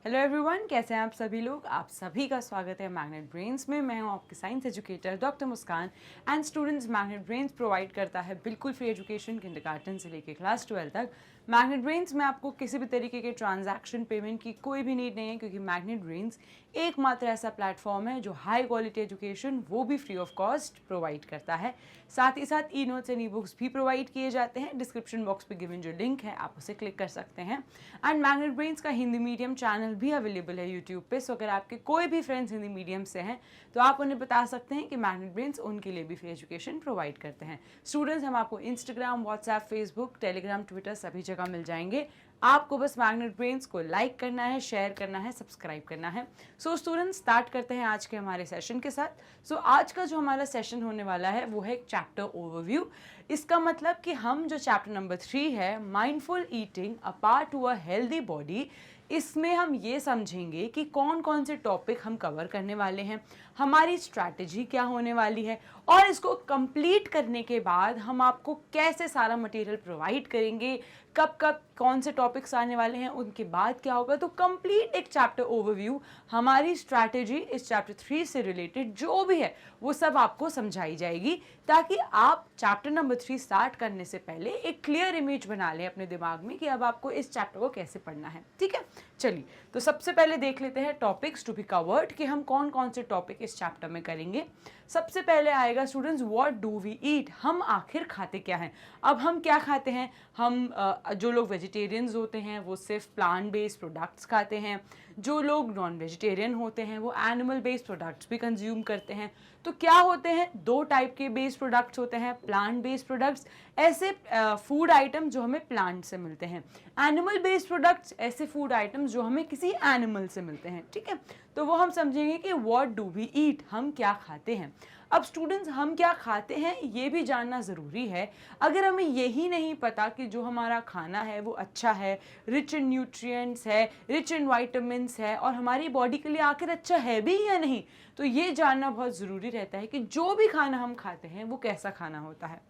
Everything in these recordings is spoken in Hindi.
हेलो एवरीवन, कैसे हैं आप सभी लोग। आप सभी का स्वागत है मैग्नेट ब्रेन्स में। मैं हूं आपकी science educator doctor Muskan. And students, magnet brains provide करता है बिल्कुल फ्री एजुकेशन किंडरगार्टन से लेकर क्लास 12 तक। मैग्नेट ब्रेन्स में आपको किसी भी तरीके के ट्रांजैक्शन पेमेंट की कोई भी नीड नहीं है, क्योंकि मैग्नेट ब्रेन्स एकमात्र ऐसा प्लेटफॉर्म है जो हाई क्वालिटी एजुकेशन, वो भी फ्री ऑफ कॉस्ट, प्रोवाइड करता है। साथ ही साथ e notes and e books भी प्रोवाइड किए जाते हैं। डिस्क्रिप्शन बॉक्स पे गिवन जो लिंक है आप उसे क्लिक कर सकते हैं। एंड मैग्नेट ब्रेन्स का हिंदी मीडियम चैनल भी अवेलेबल है यूट्यूब पे। सो अगर आपके कोई भी फ्रेंड्स हिंदी मीडियम से हैं तो आप उन्हें बता सकते हैं कि मैग्नेट ब्रेन्स उनके लिए भी फ्री एजुकेशन प्रोवाइड करते हैं। स्टूडेंट्स, हम आपको Instagram, WhatsApp, Facebook, Telegram, Twitter सभी जगह मिल जाएंगे। आपको बस मैग्नेट ब्रेन्स को लाइक करना है, शेयर करना है, सब्सक्राइब करना है। सो स्टूडेंट्स, स्टार्ट करते हैं आज के हमारे सेशन के साथ। सो आज का जो हमारा सेशन होने वाला है वो है एक चैप्टर ओवरव्यू। इसका मतलब कि हम जो चैप्टर नंबर 3 है, mindful eating a part to a healthy body, इसमें हम ये समझेंगे कि कौन कौन से टॉपिक हम कवर करने वाले हैं, हमारी स्ट्रैटेजी क्या होने वाली है, और इसको कंप्लीट करने के बाद हम आपको कैसे सारा मटेरियल प्रोवाइड करेंगे, कब कब कौन से टॉपिक्स आने वाले हैं, उनके बाद क्या होगा। तो कंप्लीट एक चैप्टर ओवरव्यू, हमारी स्ट्रैटेजी इस चैप्टर 3 से रिलेटेड जो भी है वो सब आपको समझाई जाएगी, ताकि आप चैप्टर नंबर 3 स्टार्ट करने से पहले एक क्लियर इमेज बना लें अपने दिमाग में कि अब आपको इस चैप्टर को कैसे पढ़ना है। ठीक है, चलिए तो सबसे पहले देख लेते हैं टॉपिक्स टू बी कवर्ड कि हम कौन कौन से टॉपिक इस चैप्टर में करेंगे। सबसे पहले आएगा students, what do we eat, हम आखिर खाते क्या हैं। अब हम क्या खाते हैं, हम जो लोग वेजिटेरियंस होते हैं वो सिर्फ प्लांट बेस्ड प्रोडक्ट्स खाते हैं, जो लोग नॉन वेजिटेरियन होते हैं वो एनिमल बेस्ड प्रोडक्ट्स भी कंज्यूम करते हैं। तो क्या होते हैं, दो टाइप के बेस्ड प्रोडक्ट्स होते हैं, प्लांट बेस्ड प्रोडक्ट्स, ऐसे फूड आइटम जो हमें प्लांट से मिलते हैं, एनिमल बेस्ड प्रोडक्ट्स, ऐसे फूड आइटम्स जो हमें किसी एनिमल से मिलते हैं। ठीक है, तो वो हम समझेंगे कि व्हाट डू वी ईट, हम क्या खाते हैं। अब स्टूडेंट्स, हम क्या खाते हैं ये भी जानना ज़रूरी है। अगर हमें यही नहीं पता कि जो हमारा खाना है वो अच्छा है, रिच इन न्यूट्रिएंट्स है, रिच इन वाइटामिन्स है, और हमारी बॉडी के लिए आखिर अच्छा है भी या नहीं, तो ये जानना बहुत ज़रूरी रहता है कि जो भी खाना हम खाते हैं वो कैसा खाना होता है।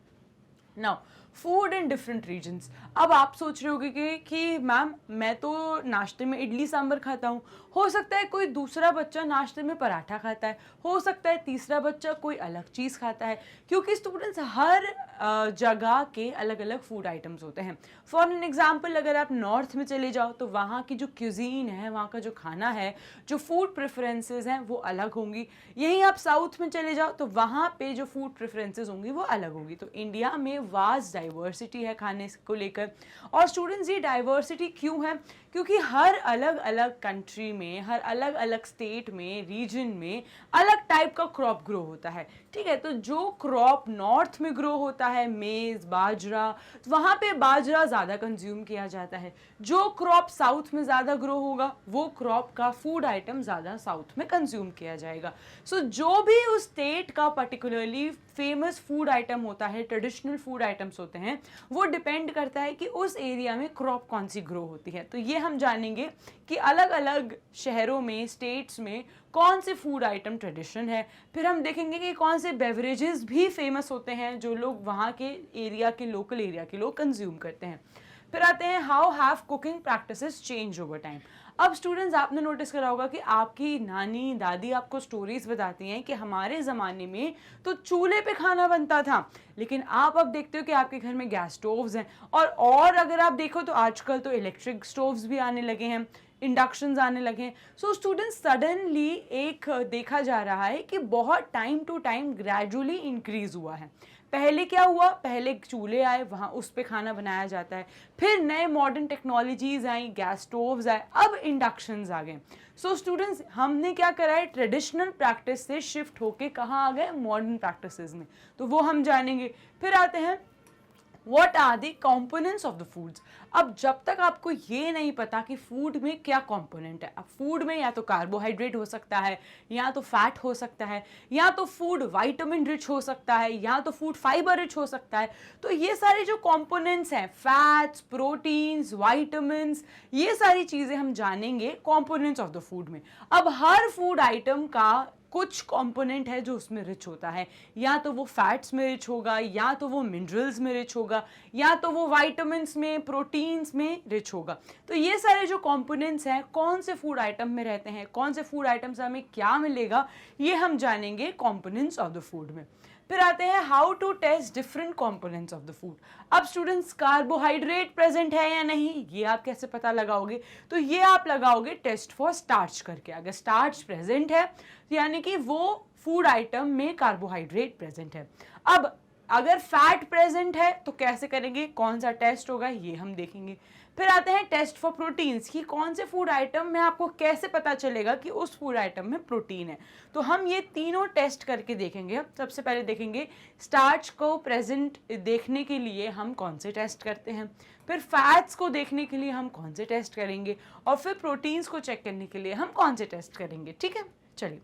Now, food in different regions. अब आप सोच रहे होगे कि मैम मैं तो नाश्ते में इडली सांभर खाता हूँ, हो सकता है कोई दूसरा बच्चा नाश्ते में पराठा खाता है, हो सकता है तीसरा बच्चा कोई अलग चीज़ खाता है, क्योंकि स्टूडेंट्स हर जगह के अलग अलग फूड आइटम्स होते हैं। फॉर एन एग्जाम्पल, अगर आप नॉर्थ में चले जाओ तो वहाँ की जो क्यूजीन है, वहाँ का जो खाना है, जो फूड प्रेफरेंसेस हैं वो अलग होंगी। यहीं आप साउथ में चले जाओ तो वहाँ पे जो फूड प्रेफरेंसेस होंगी वो अलग होंगी। तो इंडिया में वास्ट डाइवर्सिटी है खाने को लेकर। और स्टूडेंट्स, ये डाइवर्सिटी क्यों है, क्योंकि हर अलग अलग कंट्री में, हर अलग अलग स्टेट में, रीजन में अलग टाइप का क्रॉप ग्रो होता है। ठीक है, तो जो क्रॉप नॉर्थ में ग्रो होता है, मेज, बाजरा, तो वहाँ पे बाजरा ज़्यादा कंज्यूम किया जाता है। जो क्रॉप साउथ में ज़्यादा ग्रो होगा वो क्रॉप का फूड आइटम ज़्यादा साउथ में कंज्यूम किया जाएगा। सो जो भी उस स्टेट का पर्टिकुलरली फेमस फूड आइटम होता है, ट्रेडिशनल फूड आइटम्स होते हैं, वो डिपेंड करता है कि उस एरिया में क्रॉप कौन सी ग्रो होती है। तो ये हम जानेंगे कि अलग अलग शहरों में, स्टेट्स में कौन से फूड आइटम ट्रेडिशन है। फिर हम देखेंगे कि कौन से बेवरेजेस भी फेमस होते हैं जो लोग वहाँ के एरिया के, लोकल एरिया के लोग कंज्यूम करते हैं। फिर आते हैं, how have cooking practices change over time. अब स्टूडेंट्स, आपने नोटिस करा होगा कि आपकी नानी दादी आपको स्टोरीज बताती हैं कि हमारे ज़माने में तो चूल्हे पे खाना बनता था, लेकिन आप अब देखते हो कि आपके घर में गैस स्टोव्स हैं, और अगर आप देखो तो आजकल तो इलेक्ट्रिक स्टोव्स भी आने लगे हैं, इंडक्शंस आने लगे हैं। सो स्टूडेंट्स, सडनली एक देखा जा रहा है कि बहुत time to time gradually increase हुआ है। पहले क्या हुआ, पहले चूल्हे आए, वहाँ उस पे खाना बनाया जाता है, फिर नए मॉडर्न टेक्नोलॉजीज आई, गैस स्टोव्स आए, अब इंडक्शंस आ गए। सो स्टूडेंट्स, हमने क्या करा है, ट्रेडिशनल प्रैक्टिस से शिफ्ट होके कहाँ आ गए, मॉडर्न प्रैक्टिसेस में, तो वो हम जानेंगे। फिर आते हैं, What are the components of the foods? अब जब तक आपको ये नहीं पता कि फूड में क्या कंपोनेंट है, अब फूड में या तो कार्बोहाइड्रेट हो सकता है, या तो फैट हो सकता है, या तो फूड विटामिन रिच हो सकता है, या तो फूड फाइबर रिच हो सकता है। तो ये सारे जो कंपोनेंट्स हैं, फैट्स, प्रोटीन्स, विटामिन्स, ये सारी चीज़ें हम जानेंगे कंपोनेंट्स ऑफ द फूड में। अब हर फूड आइटम का कुछ कंपोनेंट है जो उसमें रिच होता है, या तो वो फैट्स में रिच होगा, या तो वो मिनरल्स में रिच होगा, या तो वो वाइटामिन्स में, प्रोटीन्स में रिच होगा। तो ये सारे जो कंपोनेंट्स हैं कौन से फूड आइटम में रहते हैं, कौन से फूड आइटम से हमें क्या मिलेगा, ये हम जानेंगे कंपोनेंट्स ऑफ द फूड में। फिर आते हैं how to taste different components of the food. अब स्टूडेंट्स, कार्बोहाइड्रेट प्रेजेंट है या नहीं, ये आप कैसे पता लगाओगे? तो ये आप लगाओगे टेस्ट फॉर स्टार्च करके। अगर स्टार्च प्रेजेंट है यानी कि वो फूड आइटम में कार्बोहाइड्रेट प्रेजेंट है। अब अगर फैट प्रेजेंट है तो कैसे करेंगे, कौन सा टेस्ट होगा, ये हम देखेंगे। फिर आते हैं टेस्ट फॉर प्रोटीन्स कि कौन से फूड आइटम में आपको कैसे पता चलेगा कि उस फूड आइटम में प्रोटीन है। तो हम ये तीनों टेस्ट करके देखेंगे। सबसे पहले देखेंगे स्टार्च को प्रेजेंट देखने के लिए हम कौन से टेस्ट करते हैं, फिर फैट्स को देखने के लिए हम कौन से टेस्ट करेंगे, और फिर प्रोटीन्स को चेक करने के लिए हम कौन से टेस्ट करेंगे। ठीक है, चलिए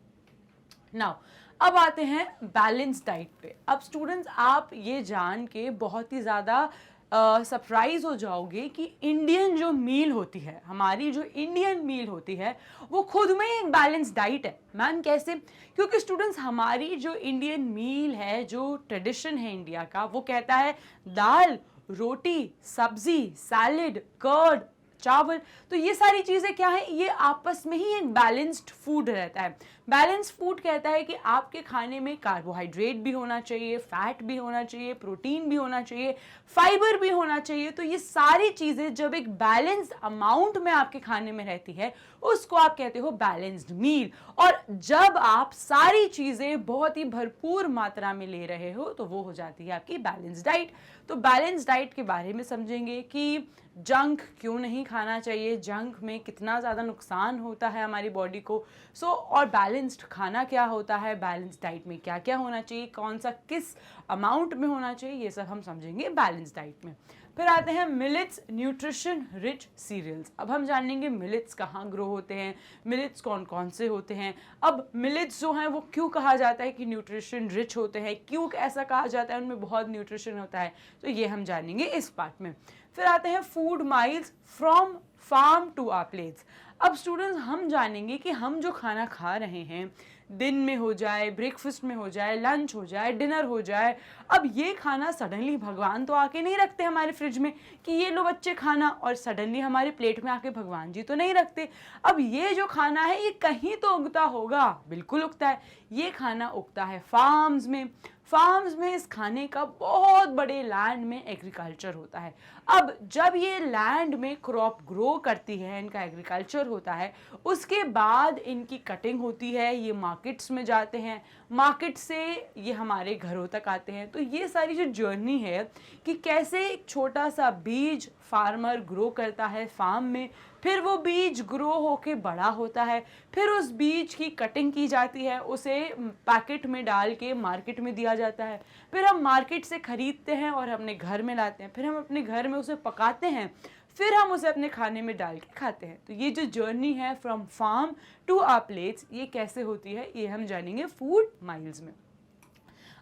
नाउ अब आते हैं बैलेंस डाइट पे। अब स्टूडेंट्स, आप ये जान के बहुत ही ज़्यादा सरप्राइज हो जाओगे कि इंडियन जो मील होती है, हमारी जो इंडियन मील होती है, वो खुद में एक बैलेंस डाइट है। मैम कैसे? क्योंकि स्टूडेंट्स, हमारी जो इंडियन मील है, जो ट्रेडिशन है इंडिया का, वो कहता है दाल, रोटी, सब्जी, सैलेड, कर्ड, चावल। तो ये सारी चीज़ें क्या है, ये आपस में ही एक बैलेंस्ड फूड रहता है। बैलेंस्ड फूड कहता है कि आपके खाने में कार्बोहाइड्रेट भी होना चाहिए, फैट भी होना चाहिए, प्रोटीन भी होना चाहिए, फाइबर भी होना चाहिए। तो ये सारी चीज़ें जब एक बैलेंस्ड अमाउंट में आपके खाने में रहती है, उसको आप कहते हो बैलेंस्ड मील। और जब आप सारी चीज़ें बहुत ही भरपूर मात्रा में ले रहे हो तो वो हो जाती है आपकी बैलेंस्ड डाइट। तो बैलेंस्ड डाइट के बारे में समझेंगे कि जंक क्यों नहीं खाना चाहिए, जंक में कितना ज़्यादा नुकसान होता है हमारी बॉडी को। और बैलेंस्ड खाना क्या होता है, बैलेंस्ड डाइट में क्या क्या होना चाहिए, कौन सा किस अमाउंट में होना चाहिए, ये सब हम समझेंगे बैलेंस्ड डाइट में। फिर आते हैं मिलेट्स, न्यूट्रिशन रिच सीरियल्स। अब हम जानेंगे मिलेट्स कहाँ ग्रो होते हैं, मिलेट्स कौन कौन से होते हैं। अब मिलेट्स जो हैं वो क्यों कहा जाता है कि न्यूट्रिशन रिच होते हैं, क्यों ऐसा कहा जाता है, उनमें बहुत न्यूट्रिशन होता है, तो ये हम जानेंगे इस पार्ट में। फिर आते हैं food miles from farm to our plates. अब स्टूडेंट्स, हम जानेंगे कि हम जो खाना खा रहे हैं, दिन में हो जाए, ब्रेकफास्ट में हो जाए, लंच हो जाए, डिनर हो जाए, अब ये खाना सडनली भगवान तो आके नहीं रखते हमारे फ्रिज में कि ये लो बच्चे खाना, और सडनली हमारे प्लेट में आके भगवान जी तो नहीं रखते। अब ये जो खाना है ये कहीं तो उगता होगा, बिल्कुल उगता है। ये खाना उगता है फार्म्स में। फार्म्स में इस खाने का बहुत बड़े लैंड में एग्रीकल्चर होता है। अब जब ये लैंड में क्रॉप ग्रो करती है, इनका एग्रीकल्चर होता है, उसके बाद इनकी कटिंग होती है, ये मार्केट्स में जाते हैं, मार्केट से ये हमारे घरों तक आते हैं। तो ये सारी जो जर्नी है कि कैसे एक छोटा सा बीज फार्मर ग्रो करता है फार्म में, फिर वो बीज ग्रो होके बड़ा होता है, फिर उस बीज की कटिंग की जाती है, उसे पैकेट में डाल के मार्केट में दिया जाता है, फिर हम मार्केट से खरीदते हैं और अपने घर में लाते हैं, फिर हम अपने घर में उसे पकाते हैं, फिर हम उसे अपने खाने में डाल के खाते हैं। तो ये जो जर्नी है from farm to our plates, ये कैसे होती है, ये हम जानेंगे फूड माइल्स में।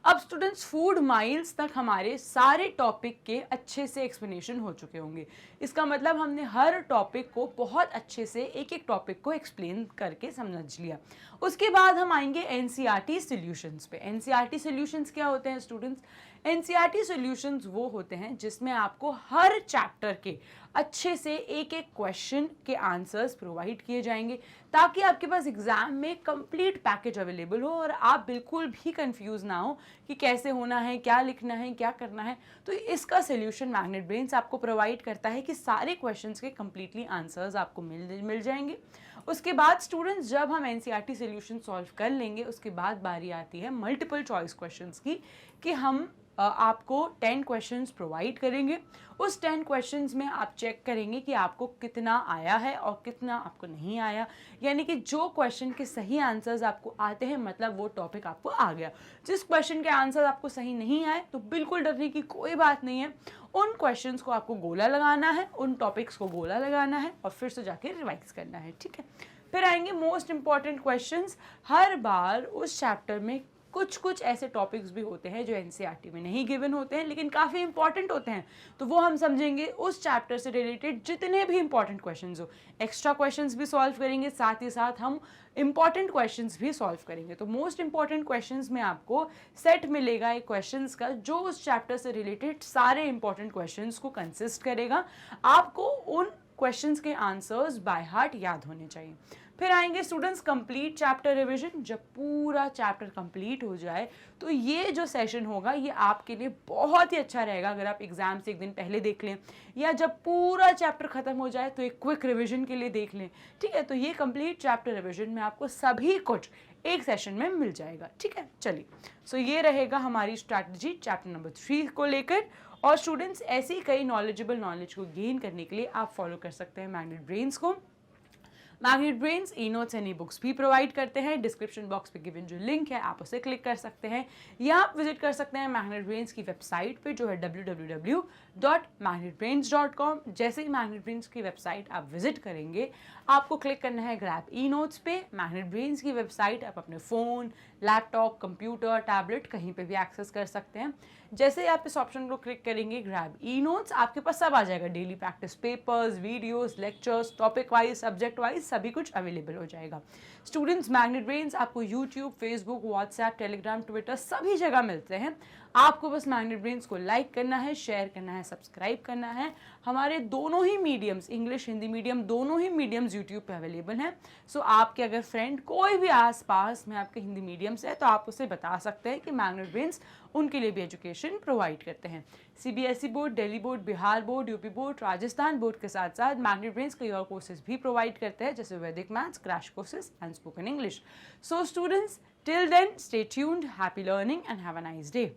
अब स्टूडेंट्स, फूड माइल्स तक हमारे सारे टॉपिक के अच्छे से एक्सप्लेनेशन हो चुके होंगे। इसका मतलब हमने हर टॉपिक को बहुत अच्छे से एक एक टॉपिक को एक्सप्लेन करके समझ लिया। उसके बाद हम आएंगे एनसीईआरटी सॉल्यूशंस पे। एनसीईआरटी सॉल्यूशंस क्या होते हैं स्टूडेंट्स? एनसीईआरटी सॉल्यूशंस वो होते हैं जिसमें आपको हर चैप्टर के अच्छे से एक एक क्वेश्चन के आंसर्स प्रोवाइड किए जाएंगे, ताकि आपके पास एग्जाम में कंप्लीट पैकेज अवेलेबल हो और आप बिल्कुल भी कंफ्यूज ना हो कि कैसे होना है, क्या लिखना है, क्या करना है। तो इसका सोल्यूशन मैग्नेट ब्रेन्स आपको प्रोवाइड करता है कि सारे क्वेश्चंस के कंप्लीटली आंसर्स आपको मिल जाएंगे। उसके बाद स्टूडेंट्स, जब हम एनसीईआरटी सॉल्यूशन सॉल्व कर लेंगे, उसके बाद बारी आती है मल्टीपल चॉइस क्वेश्चंस की, कि हम आपको 10 क्वेश्चंस प्रोवाइड करेंगे। उस 10 क्वेश्चंस में आप चेक करेंगे कि आपको कितना आया है और कितना आपको नहीं आया, यानी कि जो क्वेश्चन के सही आंसर्स आपको आते हैं, मतलब वो टॉपिक आपको आ गया। जिस क्वेश्चन के आंसर आपको सही नहीं आए तो बिल्कुल डरने की कोई बात नहीं है, उन क्वेश्चंस को आपको गोला लगाना है, उन टॉपिक्स को गोला लगाना है और फिर से जाके रिवाइज करना है, ठीक है। फिर आएंगे मोस्ट इंपॉर्टेंट क्वेश्चंस। हर बार उस चैप्टर में कुछ कुछ ऐसे टॉपिक्स भी होते हैं जो एनसीईआरटी में नहीं गिवन होते हैं लेकिन काफ़ी इंपॉर्टेंट होते हैं, तो वो हम समझेंगे उस चैप्टर से रिलेटेड जितने भी इंपॉर्टेंट क्वेश्चंस हो। एक्स्ट्रा क्वेश्चंस भी सॉल्व करेंगे, साथ ही साथ हम इंपॉर्टेंट क्वेश्चंस भी सॉल्व करेंगे। तो मोस्ट इंपॉर्टेंट क्वेश्चंस में आपको सेट मिलेगा एक क्वेश्चंस का जो उस चैप्टर से रिलेटेड सारे इंपॉर्टेंट क्वेश्चंस को कंसिस्ट करेगा। आपको उन क्वेश्चंस के आंसर्स बाय हार्ट याद होने चाहिए। फिर आएंगे स्टूडेंट्स कंप्लीट चैप्टर रिवीजन। जब पूरा चैप्टर कंप्लीट हो जाए तो ये जो सेशन होगा ये आपके लिए बहुत ही अच्छा रहेगा अगर आप एग्जाम से एक दिन पहले देख लें, या जब पूरा चैप्टर खत्म हो जाए तो एक क्विक रिवीजन के लिए देख लें। ठीक है, तो ये कंप्लीट चैप्टर रिवीजन में आपको सभी कुछ एक सेशन में मिल जाएगा। ठीक है, चलिए, सो ये रहेगा हमारी स्ट्रैटेजी चैप्टर नंबर 3 को लेकर। और स्टूडेंट्स ऐसी कई नॉलेजेबल नॉलेज को गेन करने के लिए आप फॉलो कर सकते हैं मैग्नेट ब्रेन्स को। Magnet brains e notes and e books भी प्रोवाइड करते हैं। डिस्क्रिप्शन बॉक्स पे गिवन जो लिंक है आप उसे क्लिक कर सकते हैं, या आप विजिट कर सकते हैं मैग्नेट ब्रेन्स की वेबसाइट पे जो है www.magnetbrains.com। जैसे ही मैग्नेट ब्रेन्स की वेबसाइट आप विजिट करेंगे आपको क्लिक करना है ग्रैब ई नोट्स पे। मैग्नेट ब्रेन्स की वेबसाइट आप अपने फ़ोन, लैपटॉप, कंप्यूटर, टैबलेट कहीं पे भी एक्सेस कर सकते हैं। जैसे ही आप इस ऑप्शन को क्लिक करेंगे ग्रैब ई नोट्स, आपके पास सब आ जाएगा। Daily practice papers, videos, lectures, topic wise, subject wise सभी कुछ अवेलेबल हो जाएगा। स्टूडेंट्स मैग्नेट ब्रेन्स आपको YouTube, Facebook, WhatsApp, Telegram, Twitter सभी जगह मिलते हैं। आपको बस मैग्नेट ब्रेन्स को लाइक करना है, शेयर करना है, सब्सक्राइब करना है। हमारे दोनों ही मीडियम्स, इंग्लिश हिंदी मीडियम, दोनों ही मीडियम्स यूट्यूब पे अवेलेबल हैं। सो आपके अगर फ्रेंड कोई भी आसपास में आपके हिंदी मीडियम से है तो आप उसे बता सकते हैं कि मैग्नेट ब्रेन्स उनके लिए भी एजुकेशन प्रोवाइड करते हैं। CBSE board, Delhi board, Bihar board, UP board, Rajasthan board के साथ साथ मैग्नेट ब्रेन्स कई और कोर्सेज भी प्रोवाइड करते हैं जैसे Vedic maths, crash courses and spoken English. So students, till then stay tuned, happy learning and have a nice day.